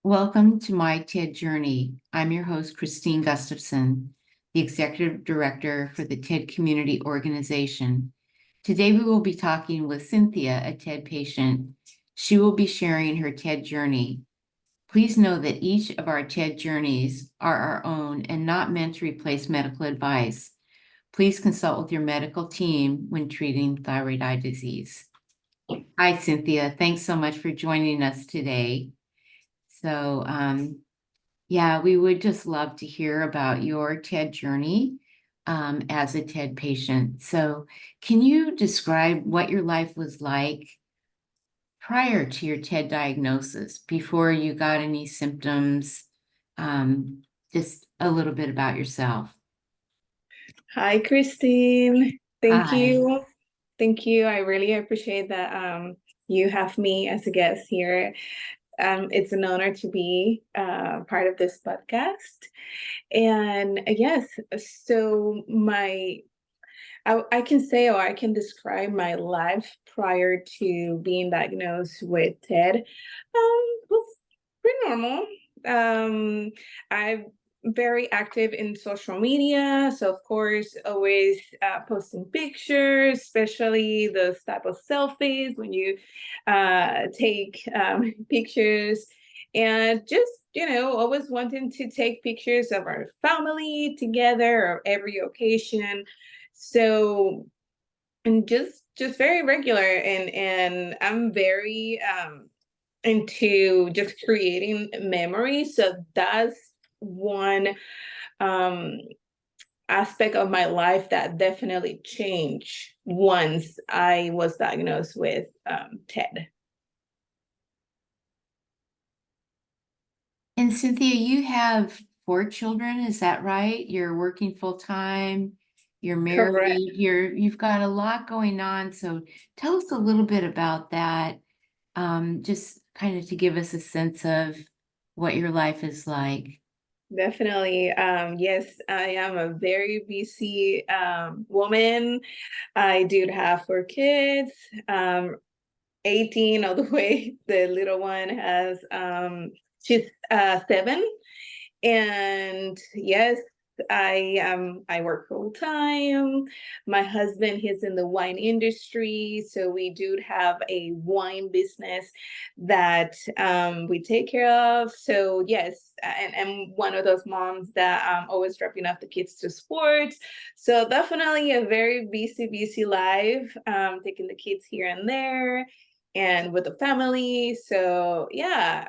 Welcome to my TED Journey. I'm your host, Christine Gustafson, the Executive Director for the TED Community Organization. Today, we will be talking with Cynthia, a TED patient. She will be sharing her TED journey. Please know that each of our TED journeys are our own and not meant to replace medical advice. Please consult with your medical team when treating thyroid eye disease. Hi, Cynthia. Thanks so much for joining us today. So, yeah, we would just love to hear about your TED journey as a TED patient. So, can you describe what your life was like prior to your TED diagnosis, before you got any symptoms? Just a little bit about yourself. Hi, Christine. Thank Hi. you. Thank you. I really appreciate that you have me as a guest here. It's an honor to be part of this podcast. And yes, so I can say, or I can describe my life prior to being diagnosed with TED. Was pretty normal. I'm very active in social media, so of course, always posting pictures, especially those type of selfies when you take pictures, and just always wanting to take pictures of our family together or every occasion. So, and just very regular, and I'm very into just creating memories. So that's one um aspect of my life that definitely changed once I was diagnosed with TED. And Cynthia, you have 4 children, is that right? You're working full time, you're Correct. married, you've got a lot going on. So tell us a little bit about that, just kind of to give us a sense of what your life is like. Definitely. Yes, I am a very busy woman. I do have 4 kids. 18 all the way. The little one has she's 7. And yes, I work full time. My husband, he's in the wine industry, so we do have a wine business that we take care of. So yes, and I'm one of those moms that always dropping off the kids to sports. So definitely a very busy life, taking the kids here and there and with the family. So yeah,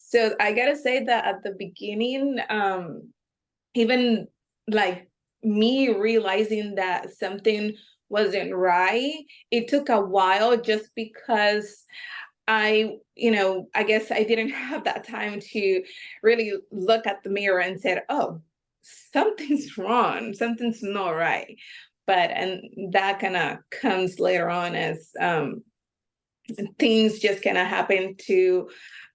so I gotta say that at the beginning, even like me realizing that something wasn't right, it took a while just because I guess I didn't have that time to really look at the mirror and said, oh, something's wrong, something's not right. And that kind of comes later on as things just kind of happen to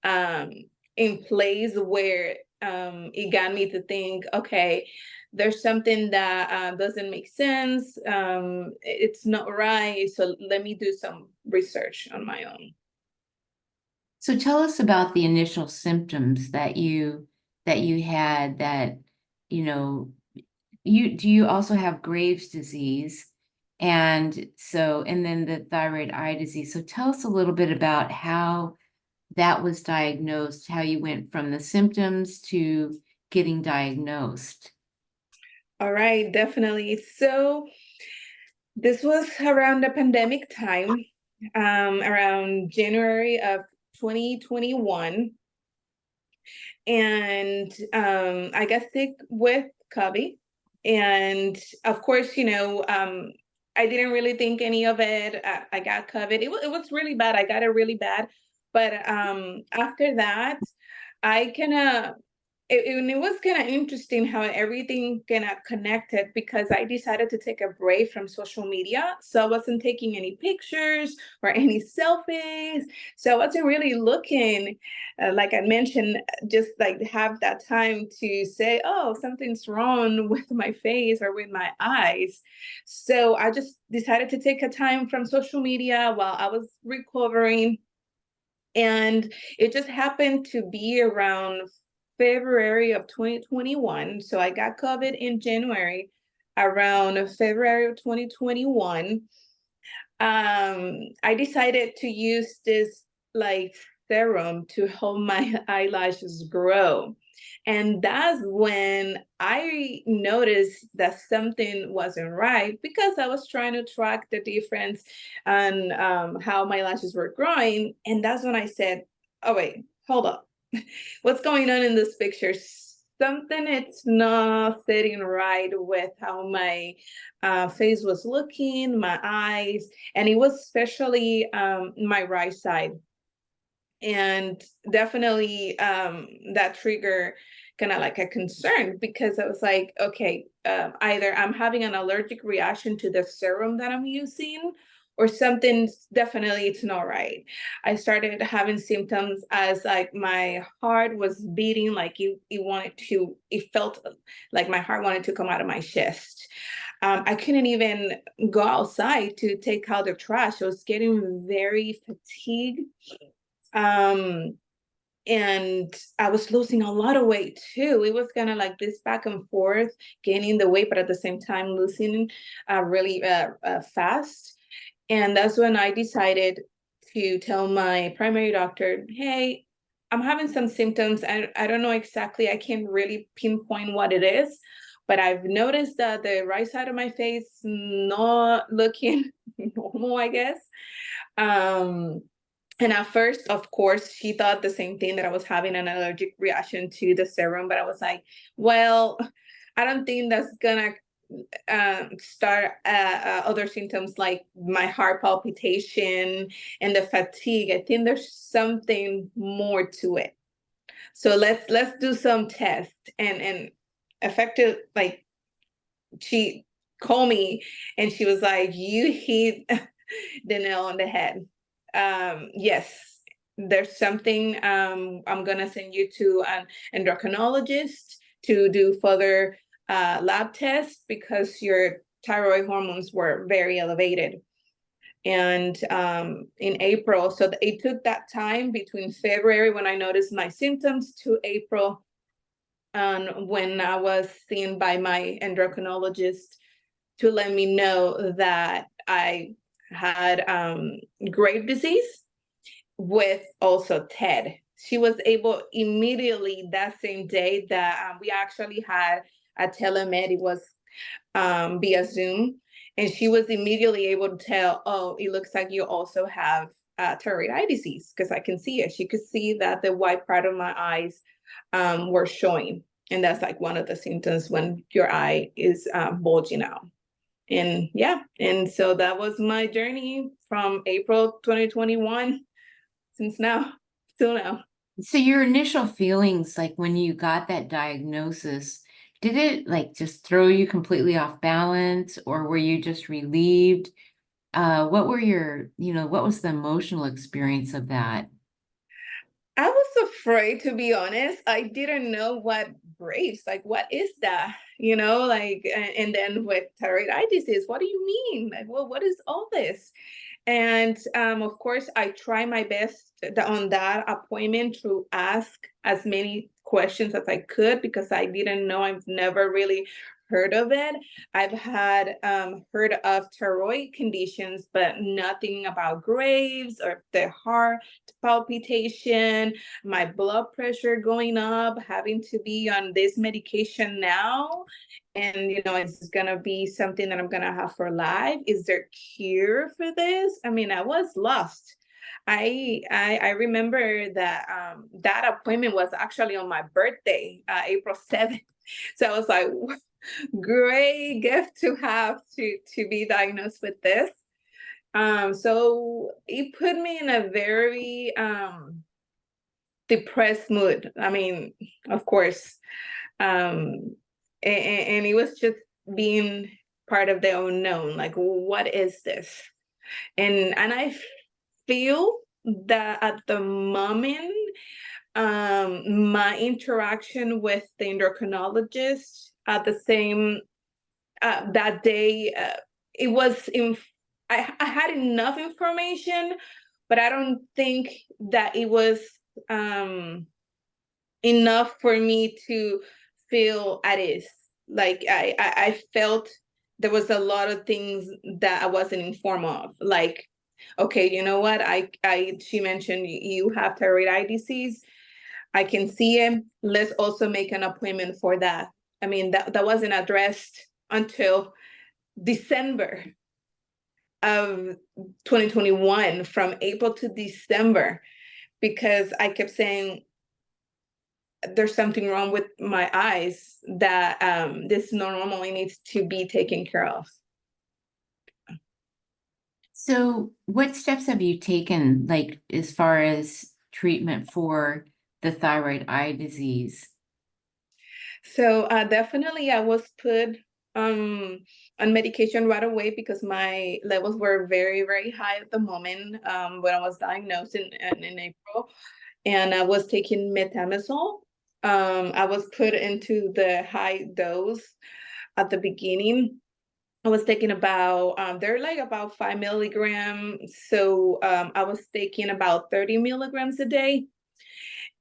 um, in place where it got me to think, okay, there's something that doesn't make sense. It's not right. So let me do some research on my own. So tell us about the initial symptoms that you had that, you know, you also have Graves' disease, and then the thyroid eye disease. So tell us a little bit about how that was diagnosed, how you went from the symptoms to getting diagnosed. All right, definitely. So this was around the pandemic time, around January of 2021. And I got sick with COVID. And of course, I didn't really think any of it. I got COVID. It was really bad. I got it really bad. But after that, I kind of it was kind of interesting how everything kind of connected because I decided to take a break from social media. So I wasn't taking any pictures or any selfies. So I wasn't really looking, like I mentioned, just like have that time to say, oh, something's wrong with my face or with my eyes. So I just decided to take a time from social media while I was recovering, And it just happened to be around February of 2021. So I got COVID in January. Around February of 2021, I decided to use this like serum to help my eyelashes grow. And that's when I noticed that something wasn't right, because I was trying to track the difference on how my lashes were growing. And that's when I said, oh, wait, hold up. What's going on in this picture? Something it's not sitting right with how my face was looking, my eyes, and it was especially my right side. And definitely that trigger kind of like a concern, because I was like, okay, either I'm having an allergic reaction to the serum that I'm using, or something's definitely it's not right. I started having symptoms as like my heart was beating, like it felt like my heart wanted to come out of my chest. I couldn't even go outside to take out the trash. I was getting very fatigued, um, and I was losing a lot of weight too. It was kind of like this back and forth, gaining the weight, but at the same time losing really fast. And that's when I decided to tell my primary doctor, hey, I'm having some symptoms. I don't know exactly, I can't really pinpoint what it is, but I've noticed that the right side of my face not looking normal, I guess. Um, and at first, of course, she thought the same thing, that I was having an allergic reaction to the serum. But I was like, well, I don't think that's gonna start other symptoms like my heart palpitation and the fatigue. I think there's something more to it. So let's do some tests. And effective, like, she called me and she was like, you hit the nail on the head. Yes, there's something. I'm gonna send you to an endocrinologist to do further lab tests, because your thyroid hormones were very elevated. And in April, so it took that time between February, when I noticed my symptoms, to April, when I was seen by my endocrinologist, to let me know that I had Graves' disease with also TED. She was able immediately that same day that we actually had a telemed. It was via Zoom, and she was immediately able to tell, oh, it looks like you also have thyroid eye disease, because I can see it. She could see that the white part of my eyes were showing. And that's like one of the symptoms when your eye is bulging out. And yeah, and so that was my journey from April 2021 since now till now. So your initial feelings, like when you got that diagnosis, did it like just throw you completely off balance, or were you just relieved? What were what was the emotional experience of that? I was afraid, to be honest. I didn't know what Graves, like, what is that? Like, and then with thyroid eye disease, what do you mean? Like, well, what is all this? And of course, I try my best on that appointment to ask as many questions as I could, because I didn't know. I've never really heard of it. I've had heard of thyroid conditions, but nothing about Graves or the heart palpitation, my blood pressure going up, having to be on this medication now. And it's gonna be something that I'm gonna have for life. Is there cure for this? I mean, I was lost. I remember that that appointment was actually on my birthday, April 7th. So I was like, great gift to have to be diagnosed with this. So it put me in a very depressed mood. I mean, of course, and it was just being part of the unknown. Like, what is this? And I feel that at the moment, my interaction with the endocrinologist at the same that day, it was in. I had enough information, but I don't think that it was enough for me to feel at ease. Like I felt there was a lot of things that I wasn't informed of. Like, okay, you know what? She mentioned you have thyroid eye disease. I can see it. Let's also make an appointment for that. I mean, that wasn't addressed until December of 2021, from April to December, because I kept saying there's something wrong with my eyes, that this normally needs to be taken care of. So what steps have you taken, like as far as treatment for the thyroid eye disease? So definitely I was put on medication right away because my levels were very, very high at the moment when I was diagnosed in April. And I was taking metamizole. I was put into the high dose at the beginning. I was taking about, they're like about 5 milligrams. So I was taking about 30 milligrams a day.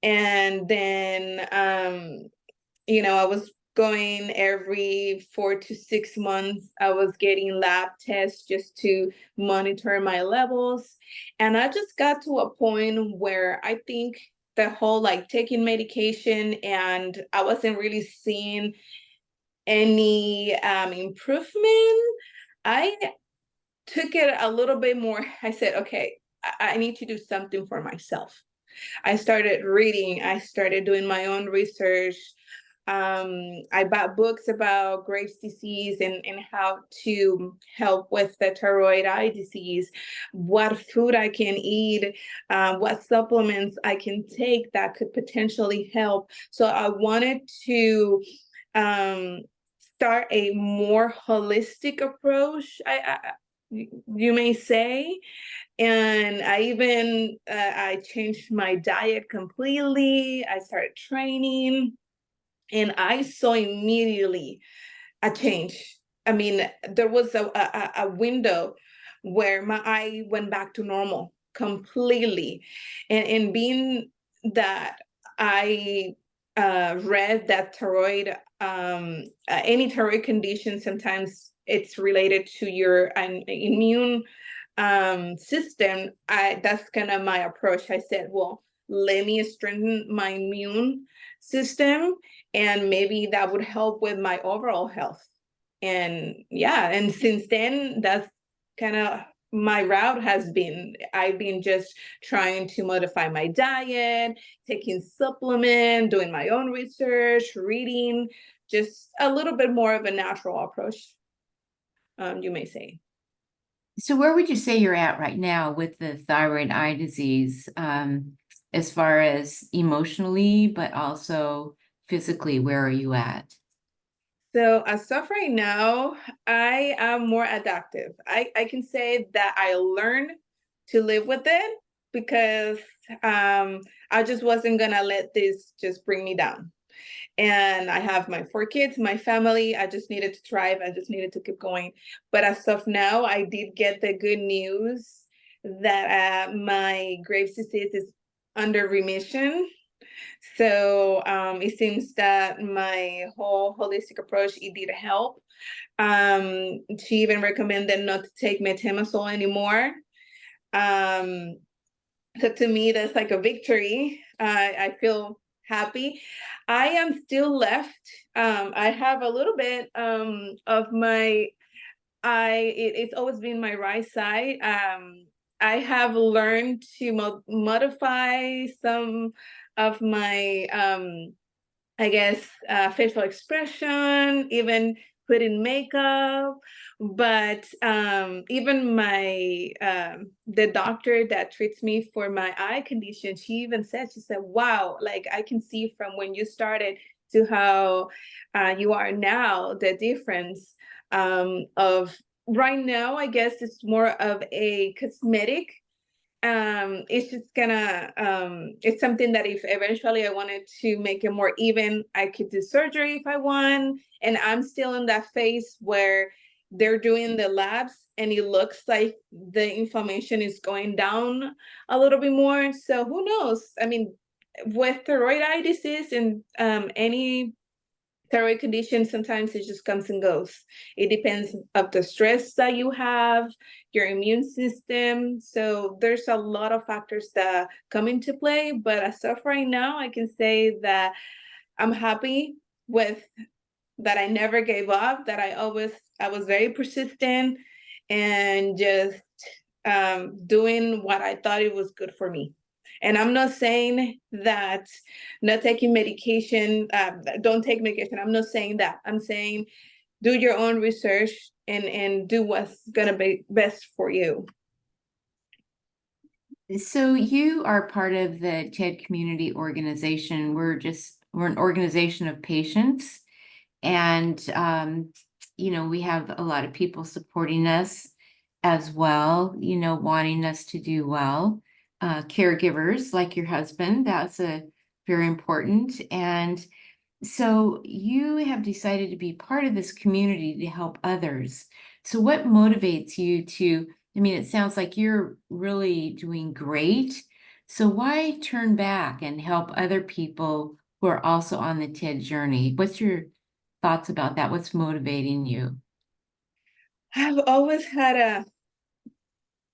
And then, I was going every 4 to 6 months. I was getting lab tests just to monitor my levels. And I just got to a point where I think the whole like taking medication, and I wasn't really seeing any improvement. I took it a little bit more. I said, okay, I need to do something for myself. I started reading, I started doing my own research. I bought books about Graves' disease and how to help with the thyroid eye disease, what food I can eat, what supplements I can take that could potentially help. So I wanted to um, start a more holistic approach, you may say. And I even I changed my diet completely. I started training, and I saw immediately a change. I mean, there was a window where my eye went back to normal completely. And being that I read that thyroid, any thyroid condition, sometimes it's related to your immune system. That's kind of my approach. I said, well, let me strengthen my immune system, and maybe that would help with my overall health. And yeah, and since then, that's kind of my route has been. I've been just trying to modify my diet, taking supplement, doing my own research, reading, just a little bit more of a natural approach, you may say. So where would you say you're at right now with the thyroid eye disease, as far as emotionally, but also physically, where are you at? So as of right now, I am more adaptive. I can say that I learned to live with it because I just wasn't gonna let this just bring me down. And I have my 4 kids, my family. I just needed to thrive. I just needed to keep going. But as of now, I did get the good news that my Graves' disease is under remission. So it seems that my whole holistic approach, it did help. She even recommended not to take metamizole anymore. Um, so to me, that's like a victory. I feel happy. I am still left. I have a little bit of my it's always been my right side. I have learned to modify some of my I guess facial expression, even put in makeup. But even my the doctor that treats me for my eye condition, she even said, she said, "Wow, like I can see from when you started to how you are now, the difference of right now. I guess it's more of a cosmetic. It's just gonna it's something that if eventually I wanted to make it more even, I could do surgery if I want. And I'm still in that phase where they're doing the labs and it looks like the inflammation is going down a little bit more. So who knows? I mean, with thyroid eye disease and any thyroid condition, sometimes it just comes and goes. It depends of the stress that you have, your immune system. So there's a lot of factors that come into play. But as of right now, I can say that I'm happy with that. I never gave up, that I was very persistent and just doing what I thought it was good for me. And I'm not saying that not taking medication, don't take medication. I'm not saying that. I'm saying do your own research and do what's going to be best for you. So you are part of the TED Community Organization. We're an organization of patients, and we have a lot of people supporting us as well, wanting us to do well. Caregivers like your husband, that's a very important. And so you have decided to be part of this community to help others. So what motivates you to, I mean, it sounds like you're really doing great. So why turn back and help other people who are also on the TED journey? What's your thoughts about that? What's motivating you? I've always had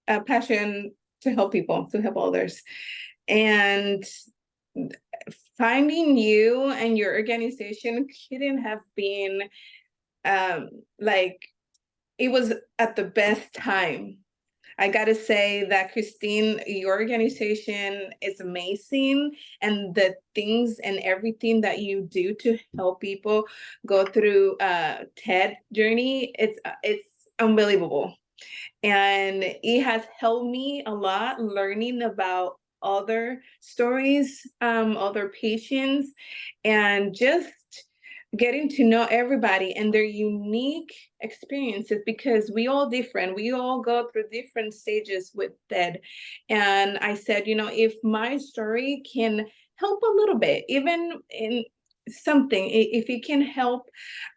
a passion to help people, to help others. And finding you and your organization couldn't have been like, it was at the best time. I gotta say that, Christine, your organization is amazing, and the things and everything that you do to help people go through TED journey, it's unbelievable. And it has helped me a lot learning about other stories, other patients, and just getting to know everybody and their unique experiences, because we all different. We all go through different stages with TED. And I said, if my story can help a little bit, even in something, if it can help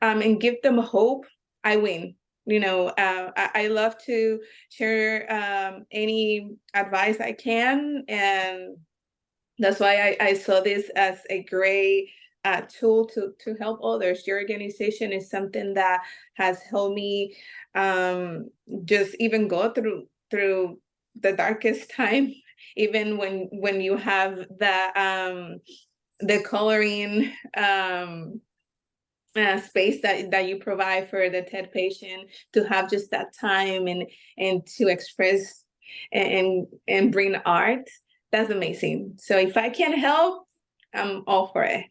and give them hope, I win. I love to share any advice I can, and that's why I saw this as a great tool to help others. Your organization is something that has helped me just even go through the darkest time, even when you have the coloring space that you provide for the TED patient to have just that time and to express and bring art. That's amazing. So if I can help, I'm all for it.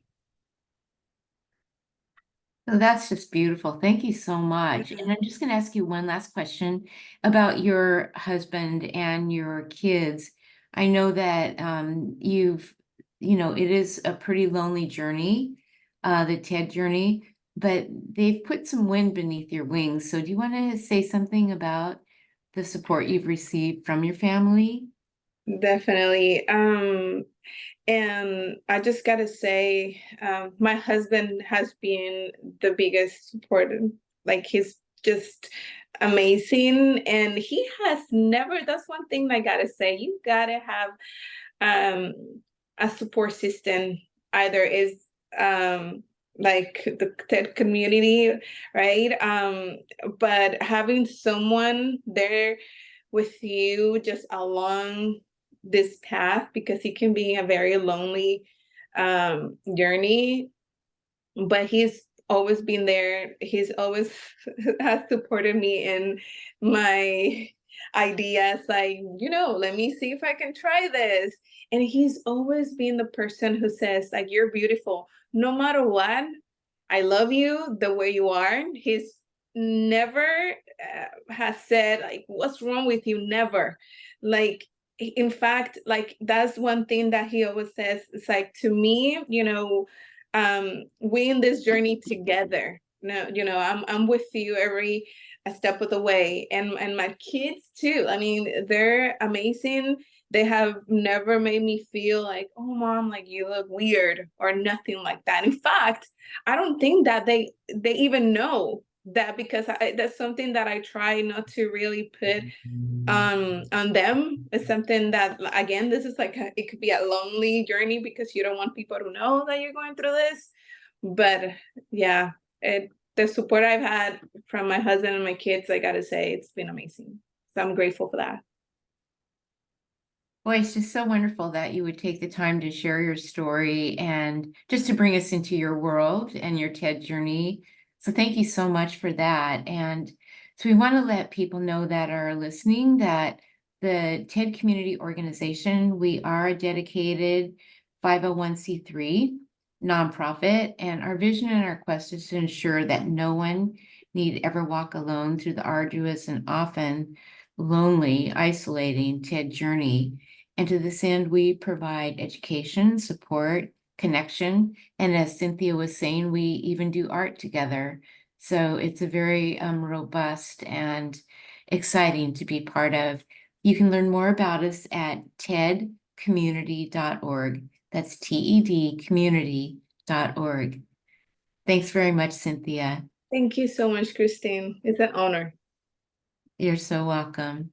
Oh, that's just beautiful. Thank you so much. And I'm just going to ask you one last question about your husband and your kids. I know that it is a pretty lonely journey, the TED journey, but they've put some wind beneath your wings. So do you want to say something about the support you've received from your family? Definitely. And I just gotta say, my husband has been the biggest support. Like, he's just amazing, and he has never. That's one thing I gotta say. You gotta have um, a support system. Either is like the TED community, right? But having someone there with you just along this path, because it can be a very lonely journey, but he's always been there. He's always has supported me in my ideas, like, let me see if I can try this. And he's always been the person who says, like, you're beautiful no matter what. I love you the way you are. He's never has said, like, what's wrong with you? Never. Like, in fact, like, that's one thing that he always says. It's like, to me, we in this journey together. No, I'm with you every step of the way, and my kids too. I mean, they're amazing. They have never made me feel like, oh, mom, like, you look weird or nothing like that. In fact, I don't think that they even know that because that's something that I try not to really put on them. It's something that, again, this is like it could be a lonely journey because you don't want people to know that you're going through this. But yeah, the support I've had from my husband and my kids, I gotta say, it's been amazing. So I'm grateful for that. Boy, it's just so wonderful that you would take the time to share your story and just to bring us into your world and your TED journey. So thank you so much for that. And so we want to let people know that are listening that the TED Community Organization, we are a dedicated 501c3 nonprofit, and our vision and our quest is to ensure that no one need ever walk alone through the arduous and often lonely, isolating TED journey. And to this end, we provide education, support, connection, and as Cynthia was saying, we even do art together. So it's a very robust and exciting to be part of. You can learn more about us at tedcommunity.org. That's TED community.org. Thanks very much, Cynthia. Thank you so much, Christine. It's an honor. You're so welcome.